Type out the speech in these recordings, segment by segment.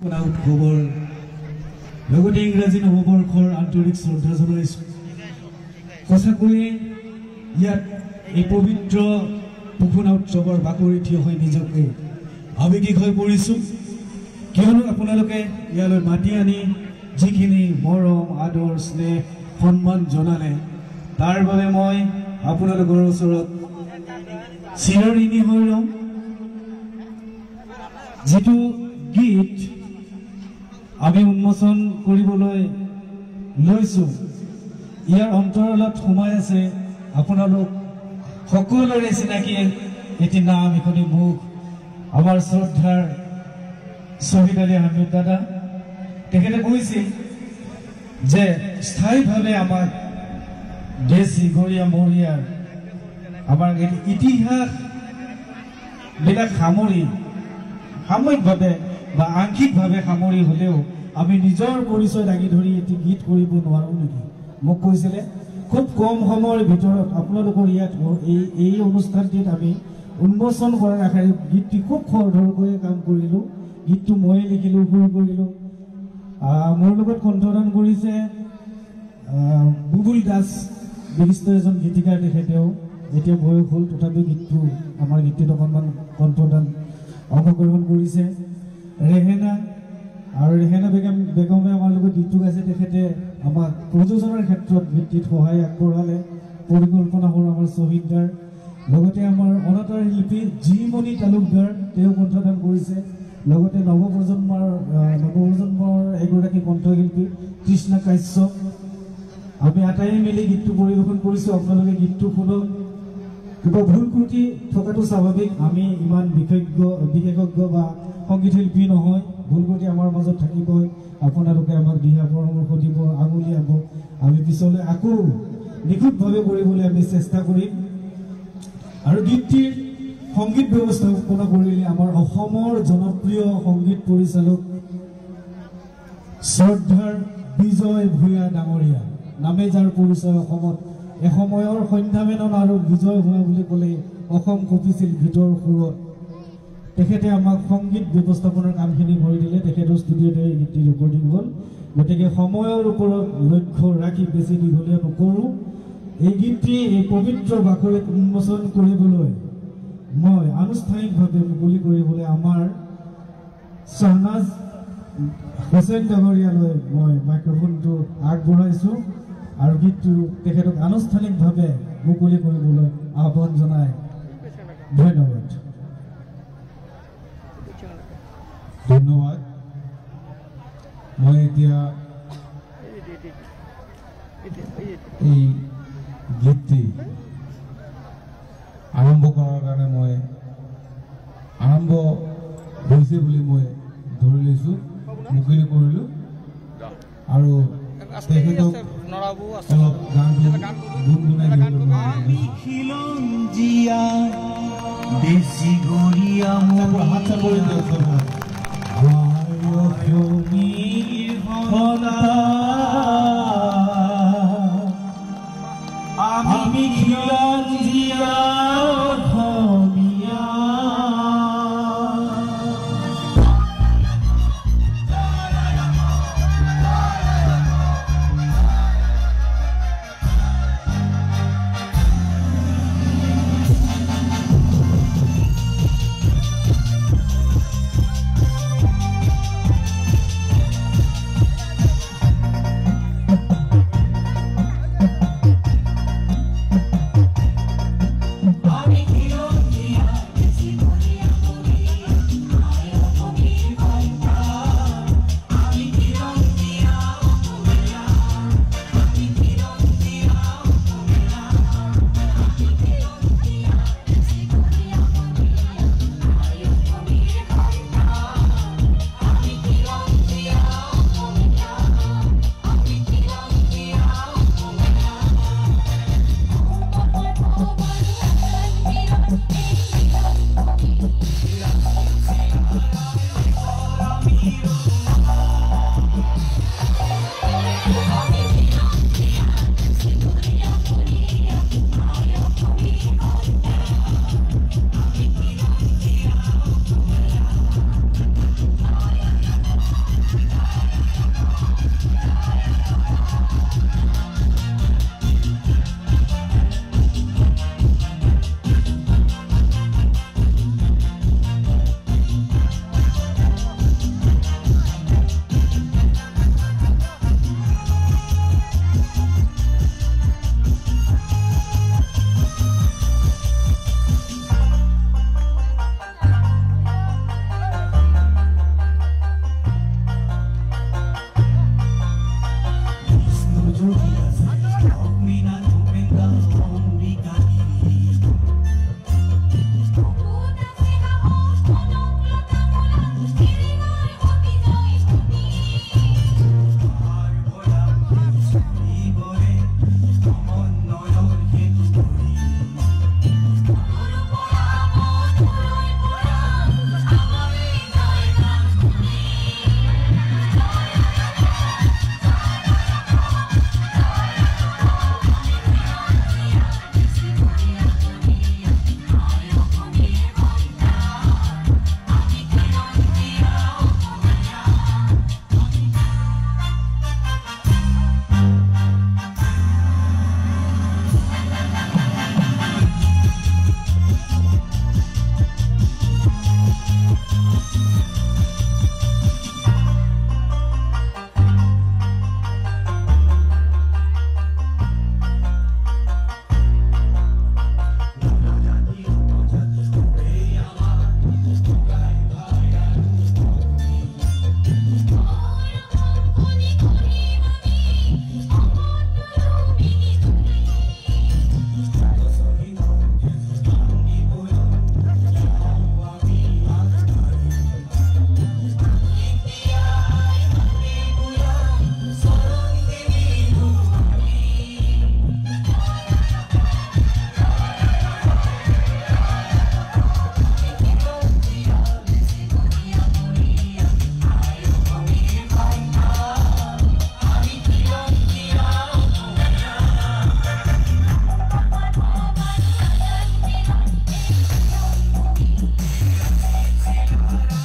খবৰ লগতে ইংৰাজী নৱবৰ্ষৰ আন্তৰিক শ্ৰদ্ধা জনাইছোঁ সঁচাকৈয়ে ইয়াত এই পবিত্ৰ পুখুনা উৎসৱৰ বাকৰি থিয় হৈ নিজকে আৱেগিক হৈ পৰিছোঁ কিয়নো আপোনালোকে ইয়ালৈ মাতি আনি যিখিনি মৰম আদৰ স্নেহ সন্মান জনালে তাৰ বাবে মই আপোনালোকৰ ওচৰত চিৰঋণী হৈ ৰম যিটো গীত আমি উন্মোচন কৰিবলৈ লৈছোঁ ইয়াৰ অন্তৰালত সোমাই আছে আপোনালোক সকলোৰে চিনাকি এটি নাম এখনি মুখ আমাৰ শ্ৰদ্ধাৰ শ্বহীদ আলী আহমেদ দাদা তেখেতে কৈছিল যে স্থায়ীভাৱে আমাক দেশী গৰিয়া মৰিয়াৰ আমাৰ ইতিহাস বিলাক সামৰি সাময়িকভাৱে বা আংশিকভাৱে সামৰি হ'লেও আমি নিজৰ পৰিচয় দাঙি ধৰি এটি গীত কৰিব নোৱাৰোঁ নেকি মোক কৈছিলে খুব কম সময়ৰ ভিতৰত আপোনালোকৰ ইয়াত এই অনুষ্ঠানটিত আমি উন্মোচন কৰাৰ আশাৰে গীতটি খুব খৰধৰকৈ কাম কৰিলোঁ গীতটো ময়ে লিখিলোঁ সুৰ কৰিলোঁ মোৰ লগত কণ্ঠদান কৰিছে বুবুল দাস বিশিষ্ট এজন গীতিকাৰ তেখেতেও এতিয়া বয়স হ'ল তথাপিও গীতটো আমাৰ গীতটিত অকণমান কণ্ঠদান অংশগ্ৰহণ কৰিছে ৰেহেনা আৰু ৰেহেনা বেগমে আমাৰ লগত গীতটো গাইছে তেখেতে আমাক প্ৰযোজনাৰ ক্ষেত্ৰত গীতটিত সহায় আগবঢ়ালে পৰিকল্পনা হ'ল আমাৰ শ্বহীদদাৰ লগতে আমাৰ অনাতাঁৰ শিল্পী জিমণি তালুকদাৰ তেওঁ কণ্ঠদান কৰিছে লগতে নৱপ্ৰজন্মৰ এগৰাকী কণ্ঠশিল্পী কৃষ্ণা কাশ্যপ আমি আটাই মিলি গীতটো পৰিৱেশন কৰিছোঁ আপোনালোকে গীতটো শুনক কিবা ভুল ত্ৰুটি থকাটো স্বাভাৱিক আমি ইমান বিশেষজ্ঞ বা সংগীত শিল্পী নহয় ভুল ত্ৰুটি আমাৰ মাজত থাকিবই আপোনালোকে আমাক দিহা পৰামৰ্শ দিব আঙুলিয়াব আমি পিছলৈ আকৌ নিখুঁতভাৱে কৰিবলৈ আমি চেষ্টা কৰিম আৰু গীতটিৰ সংগীত ব্যৱস্থাপনা কৰিলে আমাৰ অসমৰ জনপ্ৰিয় সংগীত পৰিচালক শ্ৰদ্ধাৰ বিজয় ভূঞা ডাঙৰীয়া নামে যাৰ পৰিচয় অসমত এসময়ৰ সন্ধ্যামেনন আৰু বিজয় ভূঞা বুলি ক'লে অসম কঁপিছিল গীতৰ সুৰত তেখেতে আমাক সংগীত ব্যৱস্থাপনাৰ কামখিনি কৰি দিলে তেখেতৰ ষ্টুডিঅ'তে এই গীতটি ৰেকৰ্ডিং হ'ল গতিকে সময়ৰ ওপৰত লক্ষ্য ৰাখি বেছি দীঘলীয়া নকৰোঁ এই গীতটি এই পবিত্ৰ বাকৰিত উন্মোচন কৰিবলৈ মই আনুষ্ঠানিকভাৱে মুকলি কৰিবলৈ আমাৰ শ্বাহনাজ হুছেইন ডাঙৰীয়ালৈ মই মাইক্ৰফোনটো আগবঢ়াইছোঁ আৰু গীতটো তেখেতক আনুষ্ঠানিকভাৱে মুকলি কৰিবলৈ আহ্বান জনাই ধন্যবাদ মই এতিয়া এই গীতটি আৰম্ভ কৰাৰ কাৰণে মই আৰম্ভ হৈছে বুলি মই ধৰি লৈছোঁ মুকলি কৰিলোঁ আৰু তেখেতক অলপ গানটো গুণগুণাই আমি খিলঞ্জিয়া অসমীয়া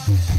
Yes.